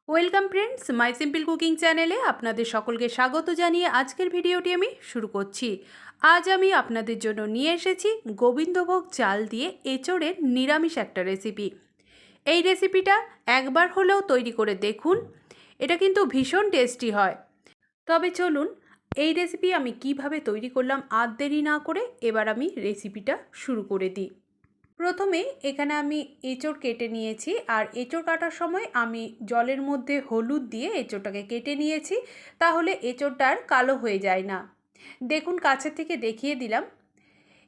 Welcome friends, মাই simple cooking চ্যানেলে আপনাদের সকলকে স্বাগত জানিয়ে আজকের ভিডিওটি আমি শুরু করছি। আজ আমি আপনাদের জন্য নিয়ে এসেছি গোবিন্দভোগ চাল দিয়ে এঁচোড়ের নিরামিষ একটা রেসিপি। এই রেসিপিটা একবার হলেও তৈরি করে দেখুন, এটা কিন্তু ভীষণ টেস্টি হয়। তবে চলুন, এই রেসিপি আমি কিভাবে তৈরি করলাম আর দেরি না করে এবার আমি রেসিপিটা শুরু করে দিই। প্রথমে এখানে আমি এঁচোড় কেটে নিয়েছি, আর এঁচোড় কাটার সময় আমি জলের মধ্যে হলুদ দিয়ে এঁচোড়টাকে কেটে নিয়েছি, তাহলে এঁচোড়টা আর কালো হয়ে যায় না। দেখুন, কাছের থেকে দেখিয়ে দিলাম।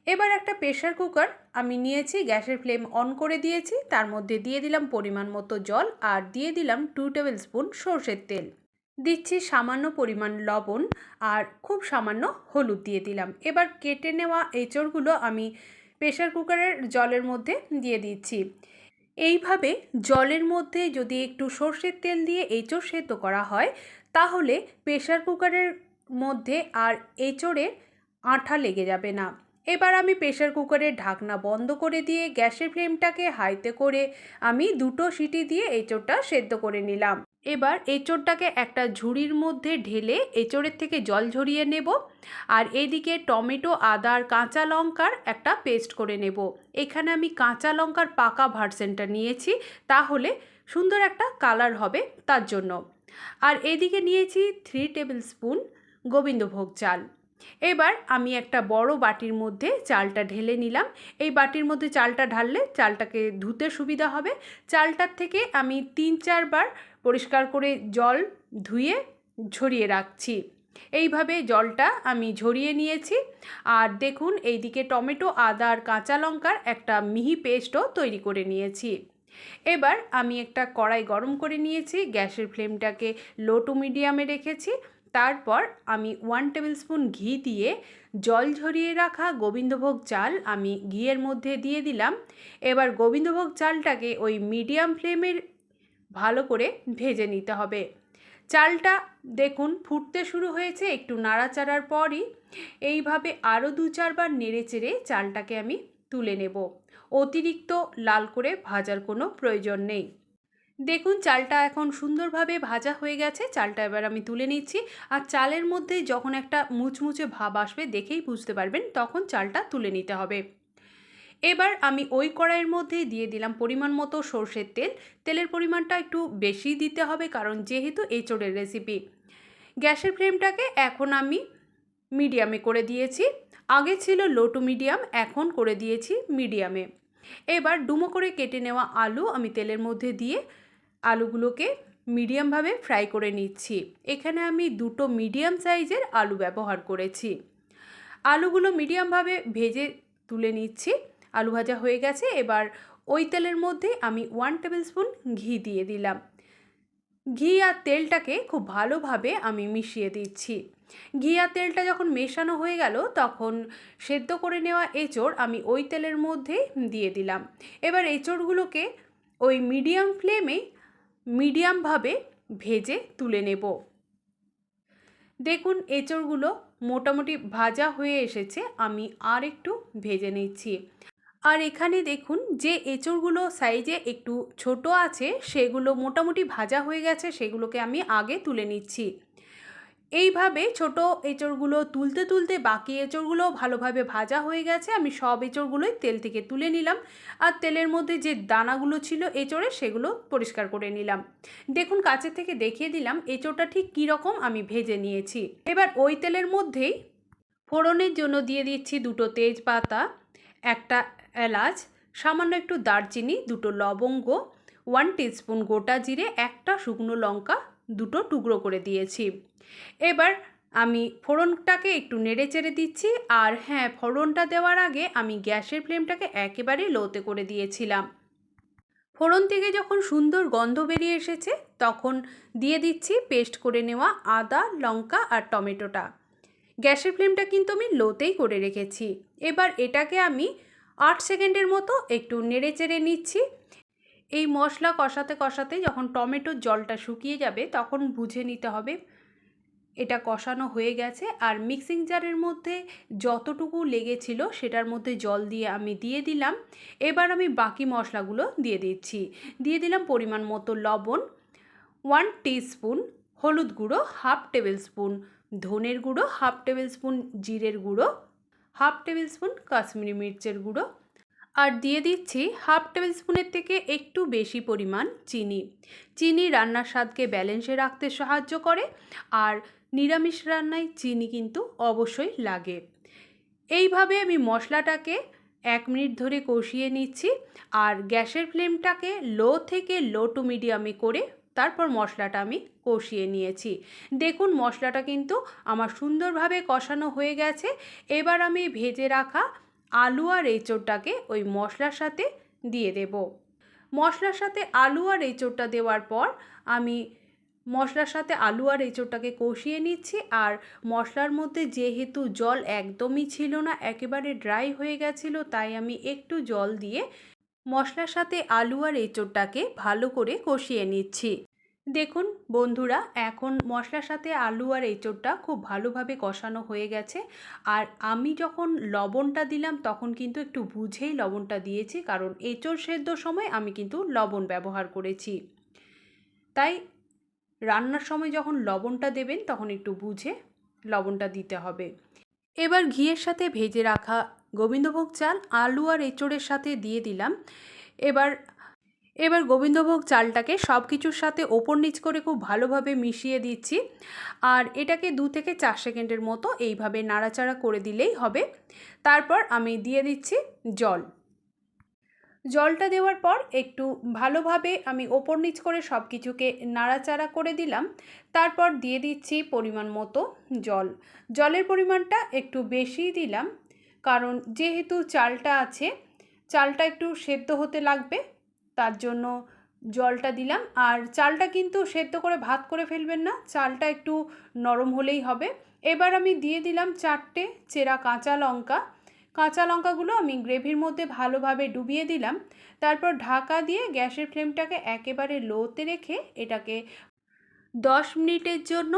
এবার একটা প্রেশার কুকার আমি নিয়েছি, গ্যাসের ফ্লেম অন করে দিয়েছি, তার মধ্যে দিয়ে দিলাম পরিমাণ মতো জল আর দিয়ে দিলাম 2 টেবিল স্পুন সর্ষের তেল, দিচ্ছি সামান্য পরিমাণ লবণ আর খুব সামান্য হলুদ দিয়ে দিলাম। এবার কেটে নেওয়া এঁচোড়গুলো আমি প্রেশার কুকারের জলের মধ্যে দিয়ে দিচ্ছি। এইভাবে জলের মধ্যে যদি একটু সর্ষের তেল দিয়ে এঁচোড় সেদ্ধ করা হয়, তাহলে প্রেশার কুকারের মধ্যে আর এঁচোড়ের আঠা লেগে যাবে না। এবার আমি প্রেশার কুকারের ঢাকনা বন্ধ করে দিয়ে গ্যাসের ফ্লেমটাকে হাইতে করে আমি 2টো সিটি দিয়ে এঁচোড়টা সেদ্ধ করে নিলাম। এবার এঁচোড়টাকে একটা ঝুড়ির মধ্যে ঢেলে এঁচোড়ের থেকে জল ঝরিয়ে নেব, আর এদিকে টমেটো, আদা আর কাঁচা লঙ্কার একটা পেস্ট করে নেব। এখানে আমি কাঁচা লঙ্কার পাকা ভার্সনটা নিয়েছি, তাহলে সুন্দর একটা কালার হবে তার জন্য। আর এদিকে নিয়েছি 3 টেবিল স্পুন গোবিন্দভোগ চাল। এবার আমি একটা বড় বাটির মধ্যে চালটা ঢেলে নিলাম। এই বাটির মধ্যে চালটা ঢাললে চালটাকে ধুতে সুবিধা হবে। চালটার থেকে আমি 3-4 বার পরিষ্কার করে জল ধুয়ে ঝরিয়ে রাখছি। এইভাবে জলটা আমি ঝরিয়ে নিয়েছি। আর দেখুন, এইদিকে টমেটো, আদা আর কাঁচা লঙ্কার একটা মিহি পেস্টও তৈরি করে নিয়েছি। এবার আমি একটা কড়াই গরম করে নিয়েছি, গ্যাসের ফ্লেমটাকে লো টু মিডিয়ামে রেখেছি। তারপর আমি 1 টেবিল স্পুন ঘি দিয়ে জল ঝরিয়ে রাখা গোবিন্দভোগ চাল আমি ঘিয়ের মধ্যে দিয়ে দিলাম। এবার গোবিন্দভোগ চালটাকে ওই মিডিয়াম ফ্লেমের ভালো করে ভেজে নিতে হবে। চালটা দেখুন ফুটতে শুরু হয়েছে, একটু নাড়াচাড়ার পরই এইভাবে আরও 2-4 বার নেড়ে চেড়ে চালটাকে আমি তুলে নেব। অতিরিক্ত লাল করে ভাজার কোনো প্রয়োজন নেই। দেখুন, চালটা এখন সুন্দরভাবে ভাজা হয়ে গেছে। চালটা এবার আমি তুলে নিচ্ছি। আর চালের মধ্যে যখন একটা মুচমুচে ভাব আসবে, দেখেই বুঝতে পারবেন তখন চালটা তুলে নিতে হবে। এবার আমি ওই কড়াইয়ের মধ্যেই দিয়ে দিলাম পরিমাণ মতো সর্ষের তেল। তেলের পরিমাণটা একটু বেশি দিতে হবে, কারণ যেহেতু এঁচোড়ের রেসিপি। গ্যাসের ফ্লেমটাকে এখন আমি মিডিয়ামে করে দিয়েছি। আগে ছিল লো টু মিডিয়াম, এখন করে দিয়েছি মিডিয়ামে। এবার ডুমো করে কেটে নেওয়া আলু আমি তেলের মধ্যে দিয়ে আলুগুলোকে মিডিয়ামভাবে ফ্রাই করে নিচ্ছি। এখানে আমি 2টো মিডিয়াম সাইজের আলু ব্যবহার করেছি। আলুগুলো মিডিয়ামভাবে ভেজে তুলে নিচ্ছি। আলু ভাজা হয়ে গেছে। এবার ওই তেলের মধ্যে আমি 1 টেবিল স্পুন ঘি দিয়ে দিলাম। ঘি আর তেলটাকে খুব ভালোভাবে আমি মিশিয়ে দিচ্ছি। ঘি আর তেলটা যখন মেশানো হয়ে গেল, তখন সেদ্ধ করে নেওয়া এঁচোড় আমি ওই তেলের মধ্যে দিয়ে দিলাম। এবার এঁচোড়গুলোকে ওই মিডিয়াম ফ্লেমে মিডিয়ামভাবে ভেজে তুলে নেব। দেখুন, এঁচোড়গুলো মোটামুটি ভাজা হয়ে এসেছে, আমি আর একটু ভেজে নিচ্ছি। আর এখানে দেখুন, যে এঁচোড়গুলো সাইজে একটু ছোট আছে সেগুলো মোটামুটি ভাজা হয়ে গেছে, সেগুলোকে আমি আগে তুলে নিচ্ছি। এইভাবে ছোট এঁচোড়গুলো তুলতে তুলতে বাকি এঁচোড়গুলোও ভালোভাবে ভাজা হয়ে গেছে। আমি সব এঁচোড়গুলোই তেল থেকে তুলে নিলাম, আর তেলের মধ্যে যে দানাগুলো ছিল এঁচোড়ে সেগুলো পরিষ্কার করে নিলাম। দেখুন, কাছের থেকে দেখিয়ে দিলাম এঁচোড়টা ঠিক কীরকম আমি ভেজে নিয়েছি। এবার ওই তেলের মধ্যেই ফোড়নের জন্য দিয়ে দিচ্ছি 2টো তেজপাতা, একটা এলাচ, সামান্য একটু দারচিনি, 2টো লবঙ্গ, 1 টিস্পুন গোটা জিরে, একটা শুকনো লঙ্কা 2টো টুকরো করে দিয়েছি। এবার আমি ফোড়নটাকে একটু নেড়ে চেড়ে দিচ্ছি। আর হ্যাঁ, ফোড়নটা দেওয়ার আগে আমি গ্যাসের ফ্লেমটাকে একেবারে লোতে করে দিয়েছিলাম। ফোড়ন থেকে যখন সুন্দর গন্ধ বেরিয়ে এসেছে, তখন দিয়ে দিচ্ছি পেস্ট করে নেওয়া আদা, লঙ্কা আর টমেটোটা। গ্যাসের ফ্লেমটা কিন্তু আমি লোতেই করে রেখেছি। এবার এটাকে আমি 8 সেকেন্ডের মতো একটু নেড়ে চেড়ে নিচ্ছি। এই মশলা কষাতে কষাতে যখন টমেটোর জলটা শুকিয়ে যাবে, তখন বুঝে নিতে হবে এটা কষানো হয়ে গেছে। আর মিক্সিং জারের মধ্যে যতটুকু লেগেছিল সেটার মধ্যে জল দিয়ে আমি দিয়ে দিলাম। এবার আমি বাকি মশলাগুলো দিয়ে দিচ্ছি। দিয়ে দিলাম পরিমাণ মতো লবণ, 1 টিস্পুন হলুদ গুঁড়ো, হাফ টেবিল স্পুন ধনের গুঁড়ো, হাফ টেবিল স্পুন জিরের গুঁড়ো, হাফ টেবিল স্পুন কাশ্মীরি মির্চের গুঁড়ো, আর দিয়ে দিচ্ছি হাফ টেবিল স্পুনের থেকে একটু বেশি পরিমাণ চিনি। চিনি রান্নার স্বাদকে ব্যালেন্সে রাখতে সাহায্য করে, আর নিরামিষ রান্নায় চিনি কিন্তু অবশ্যই লাগে। এইভাবে আমি মশলাটাকে 1 মিনিট ধরে কষিয়ে নিচ্ছি, আর গ্যাসের ফ্লেমটাকে লো থেকে লো টু মিডিয়ামে করে তারপর মশলাটা আমি কষিয়ে নিয়েছি। দেখুন মশলাটা কিন্তু আমার সুন্দরভাবে কষানো হয়ে গেছে। এবার আমি ভেজে রাখা আলু আর এঁচোড়টাকে ওই মশলার সাথে দিয়ে দেব। মশলার সাথে আলু আর এঁচোড়টা দেওয়ার পর আমি মশলার সাথে আলু আর এঁচোড়টাকে কষিয়ে নিচ্ছি। আর মশলার মধ্যে যেহেতু জল একদমই ছিল না, একেবারে ড্রাই হয়ে গেছিলো, তাই আমি একটু জল দিয়ে মশলার সাথে আলু আর এঁচোড়টাকে ভালো করে কষিয়ে নিচ্ছি। দেখুন বন্ধুরা, এখন মশলার সাথে আলু আর এঁচোড়টা খুব ভালোভাবে কষানো হয়ে গেছে। আর আমি যখন লবণটা দিলাম তখন কিন্তু একটু বুঝেই লবণটা দিয়েছি, কারণ এঁচোড় সেদ্ধর সময় আমি কিন্তু লবণ ব্যবহার করেছি। তাই রান্নার সময় যখন লবণটা দেবেন তখন একটু বুঝে লবণটা দিতে হবে। এবার ঘিয়ের সাথে ভেজে রাখা গোবিন্দভোগ চাল আলু আর এঁচোড়ের সাথে দিয়ে দিলাম। এবার গোবিন্দভোগ চালটাকে সব কিছুর সাথে ওপর নিচ করে খুব ভালোভাবে মিশিয়ে দিচ্ছি। আর এটাকে 2 থেকে 4 সেকেন্ডের মতো এইভাবে নাড়াচাড়া করে দিলেই হবে। তারপর আমি দিয়ে দিচ্ছি জল। জলটা দেওয়ার পর একটু ভালোভাবে আমি ওপর নিচ করে সব কিছুকে নাড়াচাড়া করে দিলাম। তারপর দিয়ে দিচ্ছি পরিমাণ মতো জল। জলের পরিমাণটা একটু বেশিই দিলাম, কারণ যেহেতু চালটা আছে, চালটা একটু সেদ্ধ হতে লাগবে, তার জন্য জলটা দিলাম। আর চালটা কিন্তু সেদ্ধ করে ভাত করে ফেলবেন না, চালটা একটু নরম হলেই হবে। এবার আমি দিয়ে দিলাম 4টে চেরা কাঁচা লঙ্কা। কাঁচা লঙ্কাগুলো আমি গ্রেভির মধ্যে ভালোভাবে ডুবিয়ে দিলাম। তারপর ঢাকা দিয়ে গ্যাসের ফ্লেমটাকে একেবারে লোতে রেখে এটাকে 10 মিনিটের জন্য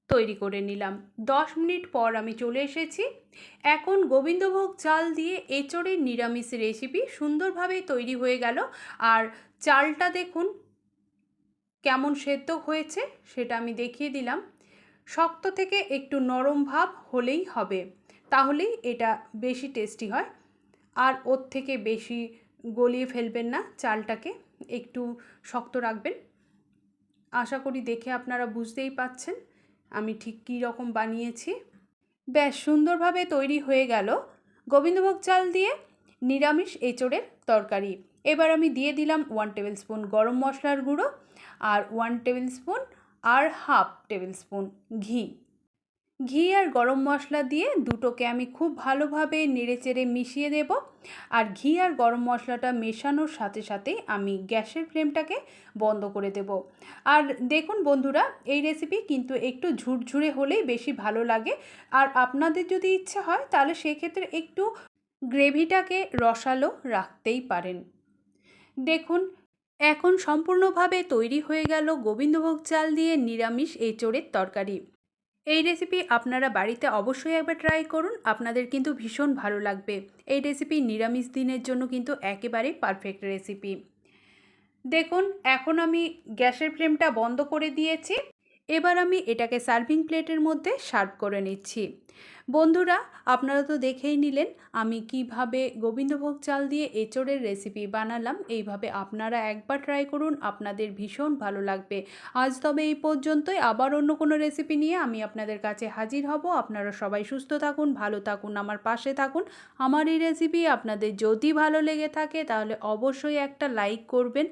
তৈরি করে নিলাম। 10 মিনিট পর আমি চলে এসেছি। এখন গোবিন্দভোগ চাল দিয়ে এঁচোড়ের নিরামিষ রেসিপি সুন্দরভাবে তৈরি হয়ে গেল। আর চালটা দেখুন কেমন সেদ্ধ হয়েছে সেটা আমি দেখিয়ে দিলাম। শক্ত থেকে একটু নরম ভাব হলেই হবে, তাহলেই এটা বেশি টেস্টি হয়। আর ওর থেকে বেশি গলিয়ে ফেলবেন না, চালটাকে একটু শক্ত রাখবেন। আশা করি দেখে আপনারা বুঝতেই পাচ্ছেন আমি ঠিক কী রকম বানিয়েছি। বেশ সুন্দরভাবে তৈরি হয়ে গেল গোবিন্দভোগ চাল দিয়ে নিরামিষ এঁচোড়ের তরকারি। এবার আমি দিয়ে দিলাম 1 টেবিল স্পুন গরম মশলার গুঁড়ো, আর 1 টেবিল স্পুন আর হাফ টেবিল স্পুন ঘি। ঘি আর গরম মশলা দিয়ে দুটোকে আমি খুব ভালোভাবে নেড়েচেড়ে মিশিয়ে দেব। আর ঘি আর গরম মশলাটা মেশানোর সাথে সাথেই আমি গ্যাসের ফ্লেমটাকে বন্ধ করে দেব। আর দেখুন বন্ধুরা, এই রেসিপি কিন্তু একটু ঝুরঝুরে হলেই বেশি ভালো লাগে। আর আপনাদের যদি ইচ্ছে হয় তাহলে সেক্ষেত্রে একটু গ্রেভিটাকে রসালো রাখতেই পারেন। দেখুন এখন সম্পূর্ণভাবে তৈরি হয়ে গেল গোবিন্দভোগ চাল দিয়ে নিরামিষ এঁচোড়ের তরকারি। এই রেসিপি আপনারা বাড়িতে অবশ্যই একবার ট্রাই করুন, আপনাদের কিন্তু ভীষণ ভালো লাগবে। এই রেসিপি নিরামিষ দিনের জন্য কিন্তু একেবারে পারফেক্ট রেসিপি। দেখুন এখন আমি গ্যাসের ফ্লেমটা বন্ধ করে দিয়েছি। এবার আমি এটাকে সার্ভিং প্লেটের মধ্যে সার্ভ করে নিচ্ছি। বন্ধুরা, আপনারা তো দেখেই নিলেন আমি কিভাবে গোবিন্দভোগ চাল দিয়ে এঁচোড়ের রেসিপি বানালাম। এইভাবে আপনারা একবার ট্রাই করুন, আপনাদের ভীষণ ভালো লাগবে। আজ তবে এই পর্যন্তই, আবার অন্য কোনো রেসিপি নিয়ে আমি আপনাদের কাছে হাজির হব। আপনারা সবাই সুস্থ থাকুন, ভালো থাকুন, আমার পাশে থাকুন। আমার এই রেসিপি আপনাদের যদি ভালো লেগে থাকে তাহলে অবশ্যই একটা লাইক করবেন,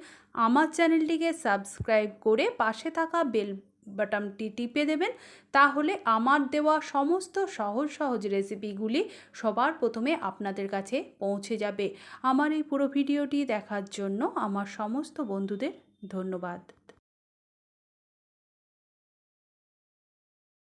আমার চ্যানেলটিকে সাবস্ক্রাইব করে পাশে থাকা বেল বাটনটি টিপে দেবেন। তাহলে আমার দেওয়া সমস্ত সহজ সহজ রেসিপিগুলি সবার প্রথমে আপনাদের কাছে পৌঁছে যাবে। আমার এই পুরো ভিডিওটি দেখার জন্য আমার সমস্ত বন্ধুদের ধন্যবাদ।